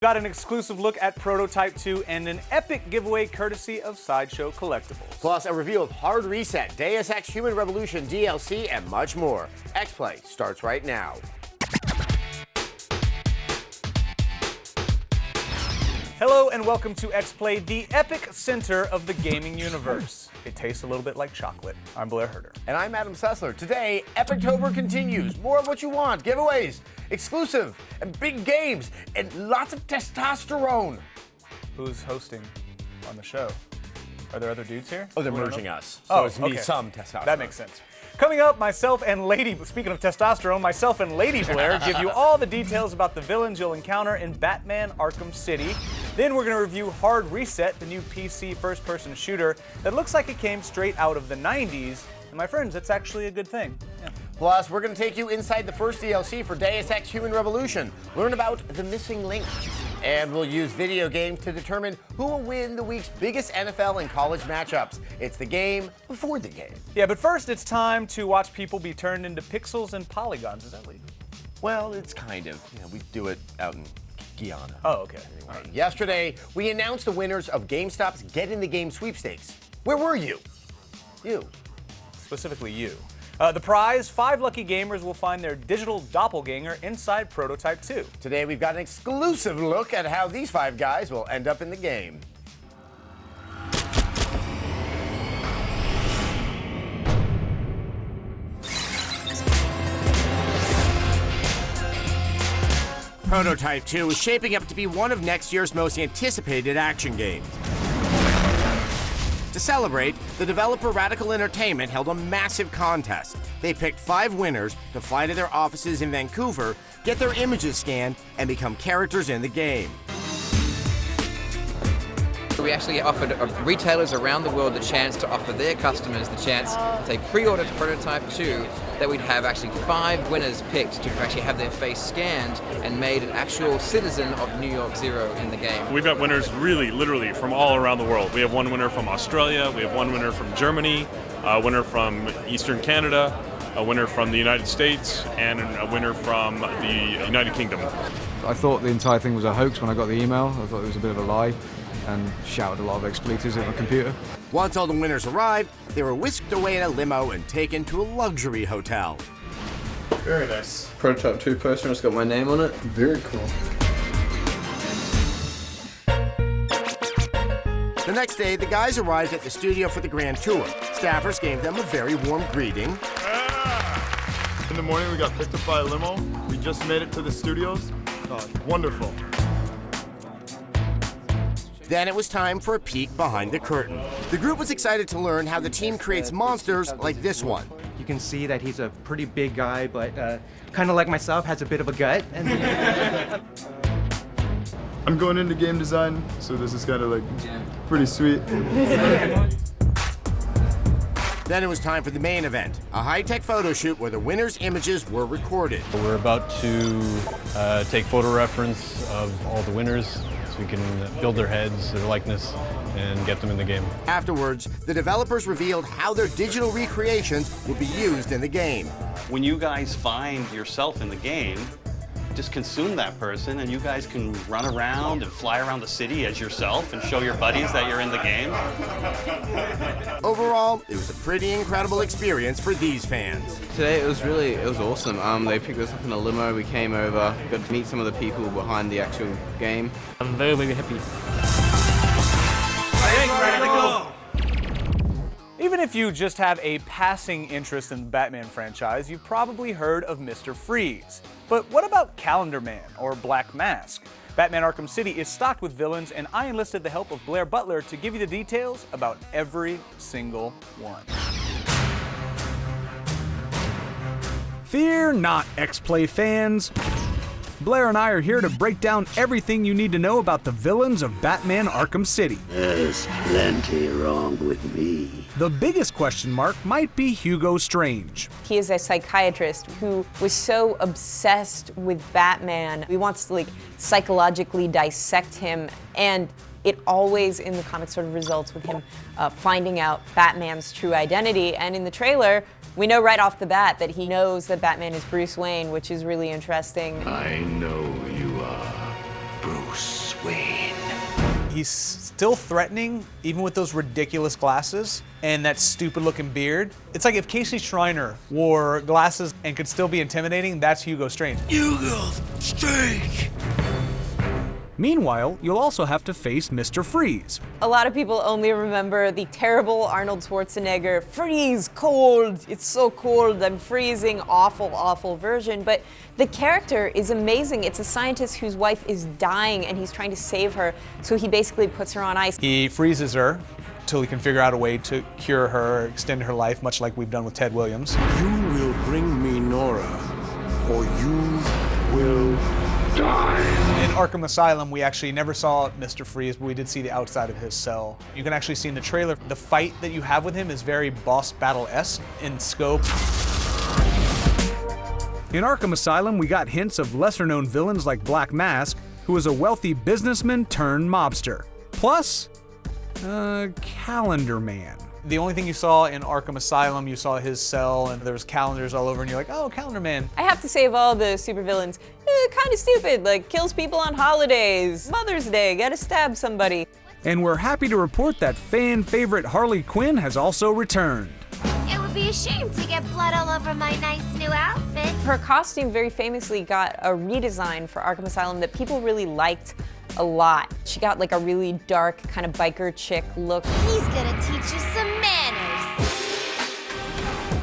Got an exclusive look at Prototype 2 and an epic giveaway courtesy of Sideshow Collectibles. Plus, a review of Hard Reset, Deus Ex Human Revolution DLC, and much more. X-Play starts right now. Hello and welcome to X-Play, the epic center of the gaming universe. It tastes a little bit like chocolate. I'm Blair Herter. And I'm Adam Sessler. Today, Epictober continues. More of what you want, giveaways, exclusive, and big games, and lots of testosterone. Who's hosting on the show? Are there other dudes here? Oh, they're merging us. So it's me, some testosterone. That makes sense. Coming up, myself and speaking of testosterone, myself and Lady Blair give you all the details about the villains you'll encounter in Batman Arkham City. Then we're going to review Hard Reset, the new PC first-person shooter that looks like it came straight out of the 90s. And my friends, that's actually a good thing. Yeah. Plus, we're going to take you inside the first DLC for Deus Ex Human Revolution. Learn about the missing link. And we'll use video games to determine who will win the week's biggest NFL and college matchups. It's the game before the game. Yeah, but first it's time to watch people be turned into pixels and polygons. Is that legal? Well, it's kind of. You know, we do it out in Guyana. Oh, okay. Anyway, yesterday, we announced the winners of GameStop's Get in the Game sweepstakes. Where were you? You. Specifically you. The prize, 5 lucky gamers will find their digital doppelganger inside Prototype 2. Today we've got an exclusive look at how these 5 guys will end up in the game. Prototype 2 is shaping up to be one of next year's most anticipated action games. To celebrate, the developer Radical Entertainment held a massive contest. They picked 5 winners to fly to their offices in Vancouver, get their images scanned, and become characters in the game. We actually offered retailers around the world the chance to offer their customers the chance, if they pre-ordered Prototype 2, that we'd have actually 5 winners picked to actually have their face scanned and made an actual citizen of New York Zero in the game. We've got winners really, literally from all around the world. We have one winner from Australia, we have one winner from Germany, a winner from Eastern Canada, a winner from the United States, and a winner from the United Kingdom. I thought the entire thing was a hoax when I got the email. I thought it was a bit of a lie and shouted a lot of expletives at my computer. Once all the winners arrived, they were whisked away in a limo and taken to a luxury hotel. Very nice. Prototype 2 poster, it's got my name on it. Very cool. The next day, the guys arrived at the studio for the grand tour. Staffers gave them a very warm greeting. In the morning, we got picked up by a limo. We just made it to the studios. Wonderful. Then it was time for a peek behind the curtain. The group was excited to learn how the team creates monsters like this one. You can see that he's a pretty big guy, but kind of like myself, has a bit of a gut. I'm going into game design, so this is kind of like pretty sweet. Then it was time for the main event, a high-tech photo shoot where the winners' images were recorded. We're about to take photo reference of all the winners so we can build their heads, their likeness, and get them in the game. Afterwards, the developers revealed how their digital recreations would be used in the game. When you guys find yourself in the game, just consume that person and you guys can run around and fly around the city as yourself and show your buddies that you're in the game. Overall, it was a pretty incredible experience for these fans. Today it was awesome. They picked us up in a limo, we came over, got to meet some of the people behind the actual game. I'm very, very happy. Even if you just have a passing interest in the Batman franchise, you've probably heard of Mr. Freeze. But what about Calendar Man or Black Mask? Batman Arkham City is stocked with villains, and I enlisted the help of Blair Butler to give you the details about every single one. Fear not, X-Play fans. Blair and I are here to break down everything you need to know about the villains of Batman Arkham City. There's plenty wrong with me. The biggest question mark might be Hugo Strange. He is a psychiatrist who was so obsessed with Batman. He wants to psychologically dissect him, and it always in the comics sort of results with him finding out Batman's true identity. And in the trailer, we know right off the bat that he knows that Batman is Bruce Wayne, which is really interesting. I know you are Bruce. Wayne. He's still threatening, even with those ridiculous glasses and that stupid looking beard. It's like if Casey Schreiner wore glasses and could still be intimidating, that's Hugo Strange. Hugo Strange! Meanwhile, you'll also have to face Mr. Freeze. A lot of people only remember the terrible Arnold Schwarzenegger, freeze, cold, it's so cold, I'm freezing, awful, awful version. But the character is amazing. It's a scientist whose wife is dying and he's trying to save her, so he basically puts her on ice. He freezes her till he can figure out a way to cure her, extend her life, much like we've done with Ted Williams. You will bring me Nora, or you will die. In Arkham Asylum, we actually never saw Mr. Freeze, but we did see the outside of his cell. You can actually see in the trailer, the fight that you have with him is very boss battle-esque in scope. In Arkham Asylum, we got hints of lesser-known villains like Black Mask, who is a wealthy businessman turned mobster. Plus, Calendar Man. The only thing you saw in Arkham Asylum, you saw his cell, and there was calendars all over, and you're like, oh, Calendar Man. I have to say, of all the supervillains, kind of stupid, like kills people on holidays, Mother's Day, gotta stab somebody. And we're happy to report that fan favorite Harley Quinn has also returned. It would be a shame to get blood all over my nice new outfit. Her costume very famously got a redesign for Arkham Asylum that people really liked a lot. She got like a really dark kind of biker chick look. He's gonna teach you some manners.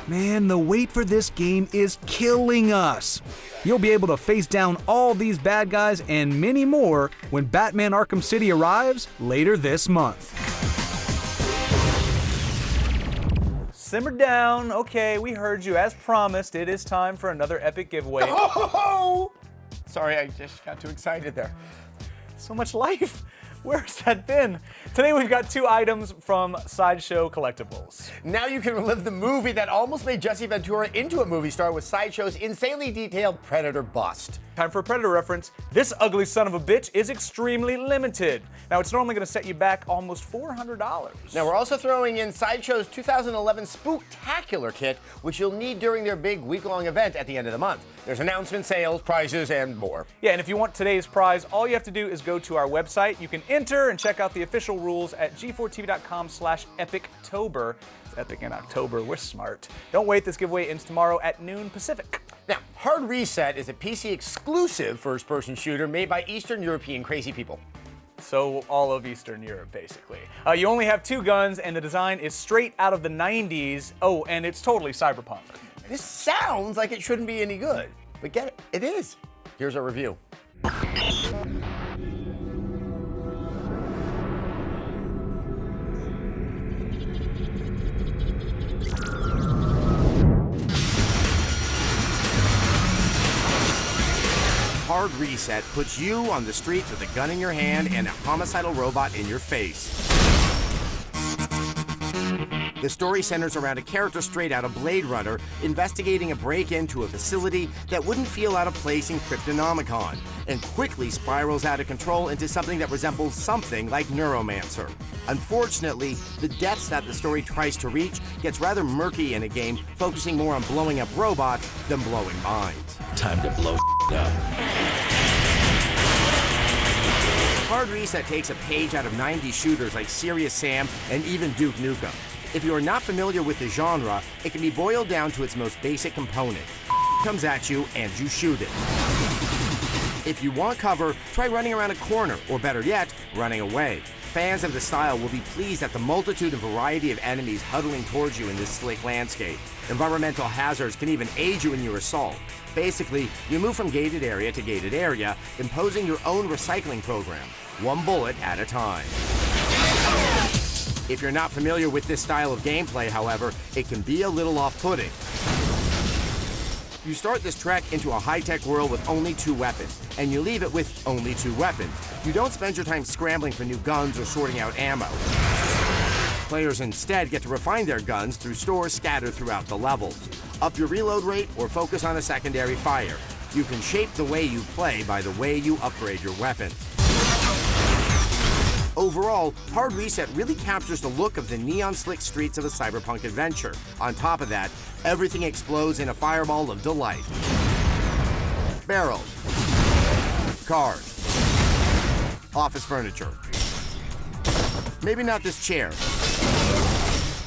Man, the wait for this game is killing us. You'll be able to face down all these bad guys and many more when Batman Arkham City arrives later this month. Simmer down. Okay, we heard you. As promised, it is time for another epic giveaway. Oh! Sorry, I just got too excited there. So much life. Where's that been? Today we've got 2 items from Sideshow Collectibles. Now you can relive the movie that almost made Jesse Ventura into a movie star with Sideshow's insanely detailed Predator bust. Time for a Predator reference. This ugly son of a bitch is extremely limited. Now it's normally going to set you back almost $400. Now we're also throwing in Sideshow's 2011 Spooktacular kit, which you'll need during their big week-long event at the end of the month. There's announcements, sales, prizes, and more. Yeah, and if you want today's prize, all you have to do is go to our website. You can enter and check out the official rules at g4tv.com/epictober. It's epic in October. We're smart. Don't wait. This giveaway ends tomorrow at noon Pacific. Now, Hard Reset is a PC-exclusive first-person shooter made by Eastern European crazy people. So all of Eastern Europe, basically. You only have 2 guns, and the design is straight out of the 90s. Oh, and it's totally cyberpunk. This sounds like it shouldn't be any good, but get it, it is. Here's our review. Hard Reset puts you on the streets with a gun in your hand and a homicidal robot in your face. The story centers around a character straight out of Blade Runner investigating a break-in to a facility that wouldn't feel out of place in Cryptonomicon, and quickly spirals out of control into something that resembles something like Neuromancer. Unfortunately, the depths that the story tries to reach gets rather murky in a game focusing more on blowing up robots than blowing minds. Time to blow up. Hard Reset takes a page out of 90s shooters like Serious Sam and even Duke Nukem. If you are not familiar with the genre, it can be boiled down to its most basic component. Comes at you and you shoot it. If you want cover, try running around a corner, or better yet, running away. Fans of the style will be pleased at the multitude and variety of enemies huddling towards you in this slick landscape. Environmental hazards can even aid you in your assault. Basically, you move from gated area to gated area, imposing your own recycling program, one bullet at a time. If you're not familiar with this style of gameplay, however, it can be a little off-putting. You start this trek into a high-tech world with only 2 weapons, and you leave it with only 2 weapons. You don't spend your time scrambling for new guns or sorting out ammo. Players instead get to refine their guns through stores scattered throughout the levels. Up your reload rate or focus on a secondary fire. You can shape the way you play by the way you upgrade your weapons. Overall, Hard Reset really captures the look of the neon-slick streets of a cyberpunk adventure. On top of that, everything explodes in a fireball of delight. Barrels. Cars. office furniture. Maybe not this chair.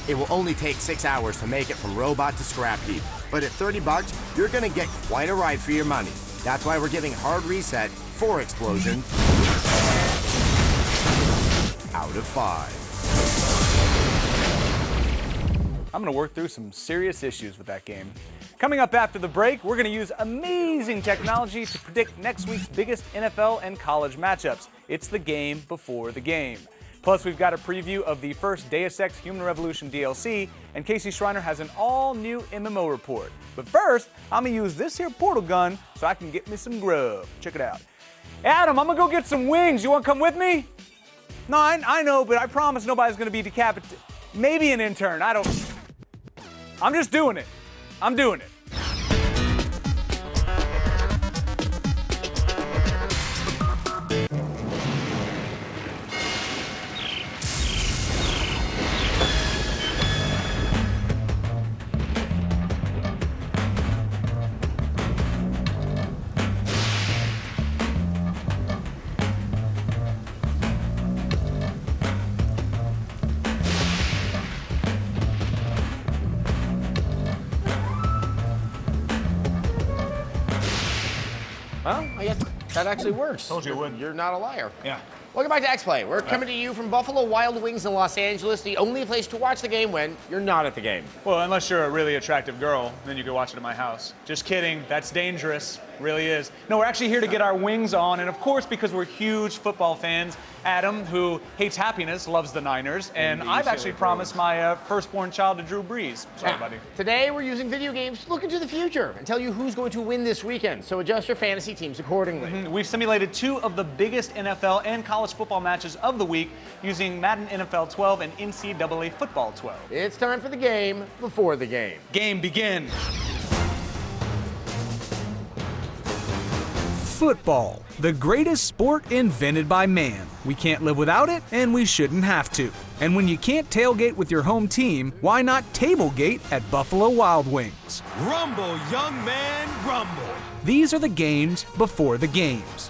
It will only take 6 hours to make it from robot to scrap heap. But at $30, you're gonna get quite a ride for your money. That's why we're giving Hard Reset 4 explosions out of 5. I'm going to work through some serious issues with that game. Coming up after the break, we're going to use amazing technology to predict next week's biggest NFL and college matchups. It's the game before the game. Plus, we've got a preview of the first Deus Ex Human Revolution DLC, and Casey Schreiner has an all-new MMO report. But first, I'm going to use this here portal gun so I can get me some grub. Check it out. Adam, I'm going to go get some wings. You want to come with me? No, I know, but I promise nobody's going to be decapitated. Maybe an intern. I'm just doing it. I'm doing it. Well, I guess that actually works. Told you it would. You're not a liar. Yeah. Welcome back to X-Play. We're coming to you from Buffalo Wild Wings in Los Angeles, the only place to watch the game when you're not at the game. Well, unless you're a really attractive girl, then you can watch it at my house. Just kidding. That's dangerous. Really is. No, we're actually here to get our wings on, and of course, because we're huge football fans, Adam, who hates happiness, loves the Niners, and I've actually promised my firstborn child to Drew Brees. Sorry, buddy. Today, we're using video games to look into the future and tell you who's going to win this weekend, so adjust your fantasy teams accordingly. We've simulated 2 of the biggest NFL and college football matches of the week using Madden NFL 12 and NCAA Football 12. It's time for the game before the game. Game begin. Football, the greatest sport invented by man. We can't live without it, and we shouldn't have to. And when you can't tailgate with your home team, why not tablegate at Buffalo Wild Wings? Rumble, young man, rumble. These are the games before the games.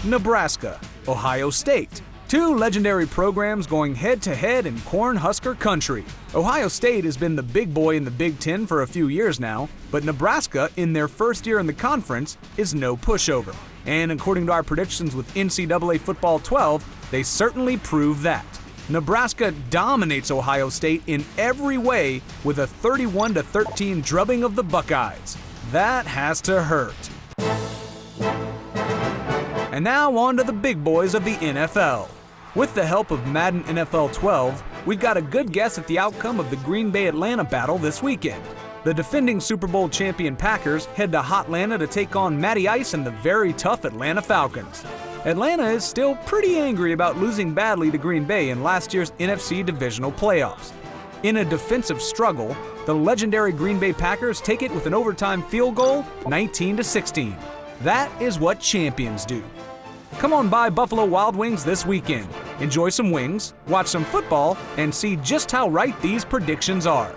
Nebraska, Ohio State. 2 legendary programs going head-to-head in Cornhusker country. Ohio State has been the big boy in the Big Ten for a few years now, but Nebraska, in their first year in the conference, is no pushover. And according to our predictions with NCAA Football 12, they certainly prove that. Nebraska dominates Ohio State in every way with a 31-13 drubbing of the Buckeyes. That has to hurt. And now on to the big boys of the NFL. With the help of Madden NFL 12, we've got a good guess at the outcome of the Green Bay-Atlanta battle this weekend. The defending Super Bowl champion Packers head to Hotlanta to take on Matty Ice and the very tough Atlanta Falcons. Atlanta is still pretty angry about losing badly to Green Bay in last year's NFC divisional playoffs. In a defensive struggle, the legendary Green Bay Packers take it with an overtime field goal, 19-16. That is what champions do. Come on by Buffalo Wild Wings this weekend. Enjoy some wings, watch some football, and see just how right these predictions are.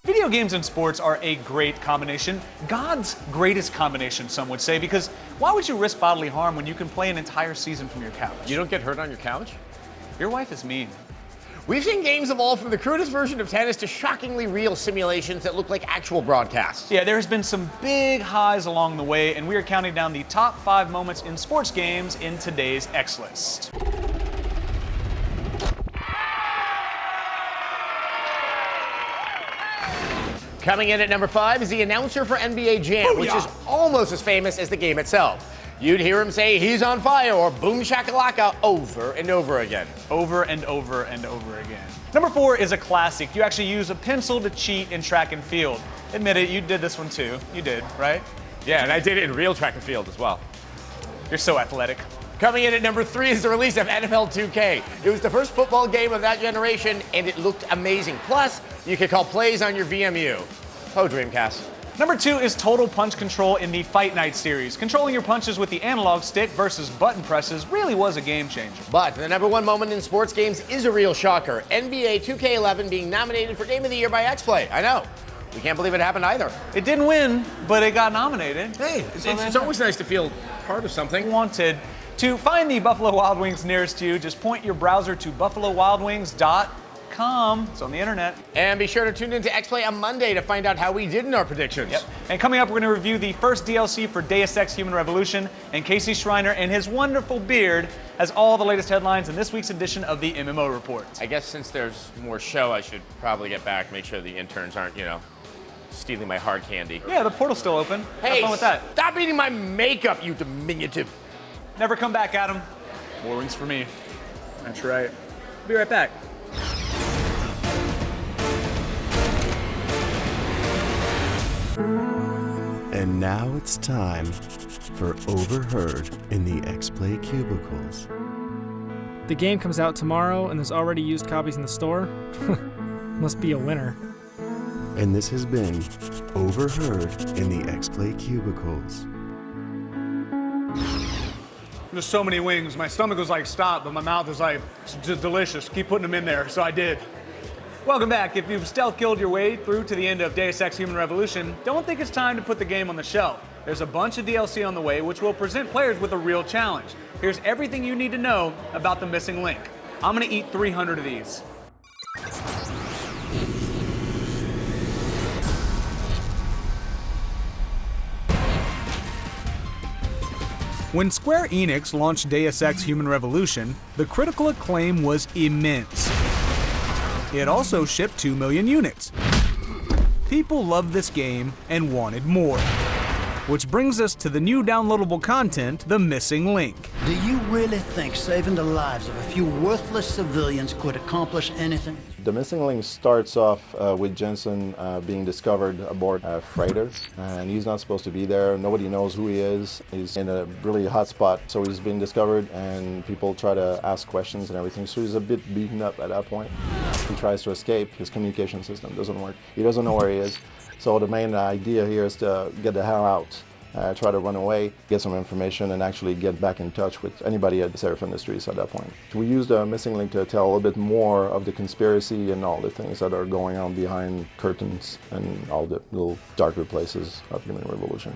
Video games and sports are a great combination. God's greatest combination, some would say, because why would you risk bodily harm when you can play an entire season from your couch? You don't get hurt on your couch? Your wife is mean. We've seen games evolve from the crudest version of tennis to shockingly real simulations that look like actual broadcasts. Yeah, there's been some big highs along the way, and we are counting down the top 5 moments in sports games in today's X List. Coming in at number 5 is the announcer for NBA Jam, which is almost as famous as the game itself. You'd hear him say, "He's on fire," or "Boom shakalaka" over and over again. Over and over and over again. Number 4 is a classic. You actually use a pencil to cheat in track and field. Admit it, you did this one too. You did, right? Yeah, and I did it in real track and field as well. You're so athletic. Coming in at number 3 is the release of NFL 2K. It was the first football game of that generation, and it looked amazing. Plus, you could call plays on your VMU. Oh, Dreamcast. Number 2 is Total Punch Control in the Fight Night series. Controlling your punches with the analog stick versus button presses really was a game changer. But the number 1 moment in sports games is a real shocker. NBA 2K11 being nominated for Game of the Year by X-Play. I know. We can't believe it happened either. It didn't win, but it got nominated. Hey, it's always nice to feel part of something. Wanted. To find the Buffalo Wild Wings nearest you, just point your browser to buffalowildwings.com. It's on the internet. And be sure to tune in to X-Play on Monday to find out how we did in our predictions. Yep. And coming up, we're going to review the first DLC for Deus Ex Human Revolution, and Casey Schreiner and his wonderful beard has all the latest headlines in this week's edition of the MMO Report. I guess since there's more show, I should probably get back, make sure the interns aren't, stealing my hard candy. Yeah, the portal's still open. Hey, have fun with that. Stop eating my makeup, you diminutive. Never come back, Adam. More wings for me. That's right. Be right back. And now it's time for Overheard in the X-Play Cubicles. The game comes out tomorrow and there's already used copies in the store? Must be a winner. And this has been Overheard in the X-Play Cubicles. There's so many wings. My stomach was like, stop, but my mouth is like, it's delicious. Keep putting them in there, so I did. Welcome back. If you've stealth killed your way through to the end of Deus Ex Human Revolution, don't think it's time to put the game on the shelf. There's a bunch of DLC on the way which will present players with a real challenge. Here's everything you need to know about the missing link. I'm gonna eat 300 of these. When Square Enix launched Deus Ex Human Revolution, the critical acclaim was immense. It also shipped 2 million units. People loved this game and wanted more. Which brings us to the new downloadable content, The Missing Link. Do you really think saving the lives of a few worthless civilians could accomplish anything? The Missing Link starts off with Jensen being discovered aboard a freighter, and he's not supposed to be there. Nobody knows who he is. He's in a really hot spot, so he's being discovered, and people try to ask questions and everything. So he's a bit beaten up at that point. He tries to escape. His communication system doesn't work. He doesn't know where he is. So the main idea here is to get the hell out. Try to run away, get some information, and actually get back in touch with anybody at Seraph Industries at that point. We used the Missing Link to tell a little bit more of the conspiracy and all the things that are going on behind curtains and all the little darker places of Human Revolution.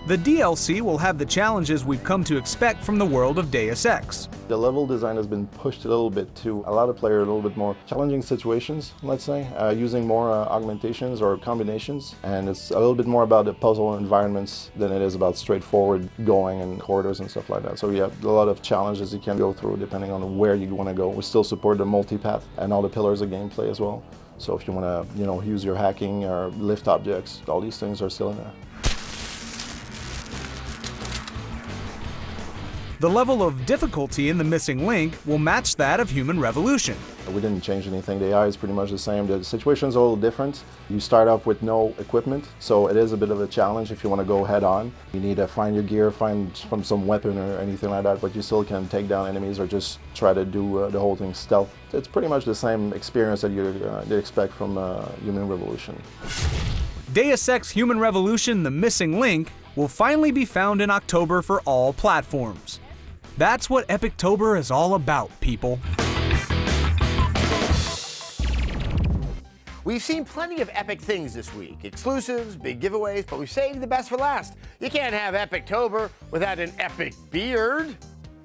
The DLC will have the challenges we've come to expect from the world of Deus Ex. The level design has been pushed a little bit to allow the player a little bit more challenging situations, let's say, using more augmentations or combinations. And it's a little bit more about the puzzle environments than it is about straightforward going and corridors and stuff like that. So you have a lot of challenges you can go through depending on where you want to go. We still support the multipath and all the pillars of gameplay as well. So if you want to, use your hacking or lift objects, all these things are still in there. The level of difficulty in The Missing Link will match that of Human Revolution. We didn't change anything. The AI is pretty much the same. The situation's a little different. You start off with no equipment, so it is a bit of a challenge if you want to go head on. You need to find your gear, find from some weapon or anything like that, but you still can take down enemies or just try to do the whole thing stealth. It's pretty much the same experience that you expect from Human Revolution. Deus Ex Human Revolution: The Missing Link will finally be found in October for all platforms. That's what Epictober is all about, people. We've seen plenty of epic things this week. Exclusives, big giveaways, but we've saved the best for last. You can't have Epictober without an epic beard.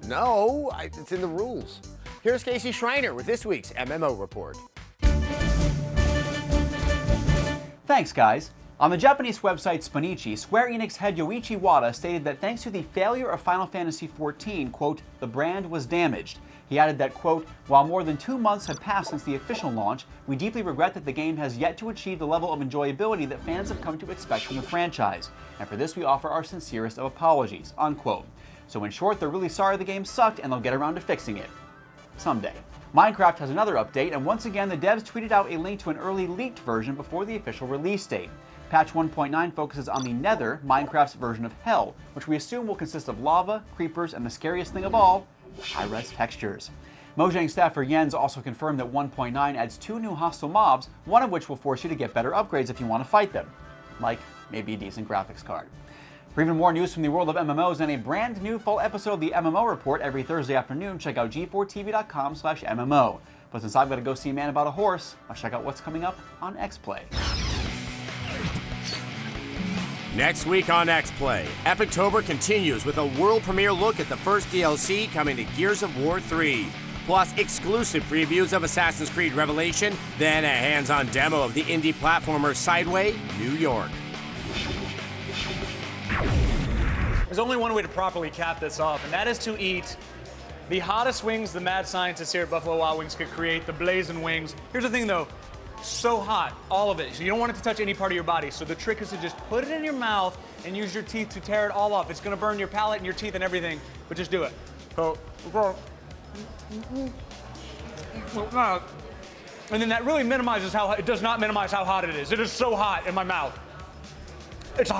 No, it's in the rules. Here's Casey Schreiner with this week's MMO Report. Thanks, guys. On the Japanese website Sponichi, Square Enix head Yoichi Wada stated that thanks to the failure of Final Fantasy XIV, quote, the brand was damaged. He added that, quote, while more than 2 months have passed since the official launch, we deeply regret that the game has yet to achieve the level of enjoyability that fans have come to expect from the franchise. And for this we offer our sincerest of apologies, unquote. So in short, they're really sorry the game sucked and they'll get around to fixing it. Someday. Minecraft has another update, and once again the devs tweeted out a link to an early leaked version before the official release date. Patch 1.9 focuses on the Nether, Minecraft's version of Hell, which we assume will consist of lava, creepers, and the scariest thing of all, high-res textures. Mojang staffer Jens also confirmed that 1.9 adds 2 new hostile mobs, one of which will force you to get better upgrades if you want to fight them, like maybe a decent graphics card. For even more news from the world of MMOs and a brand new full episode of the MMO Report every Thursday afternoon, check out g4tv.com/MMO. But since I've got to go see a man about a horse, I'll check out what's coming up on X-Play. Next week on X-Play, Epictober continues with a world premiere look at the first DLC coming to Gears of War 3. Plus exclusive previews of Assassin's Creed Revelation, then a hands-on demo of the indie platformer Sideway, New York. There's only one way to properly cap this off, and that is to eat the hottest wings the mad scientists here at Buffalo Wild Wings could create, the blazing wings. Here's the thing though, so hot, all of it. So you don't want it to touch any part of your body. So the trick is to just put it in your mouth and use your teeth to tear it all off. It's gonna burn your palate and your teeth and everything, but just do it. So, and then that really minimizes it does not minimize how hot it is. It is so hot in my mouth.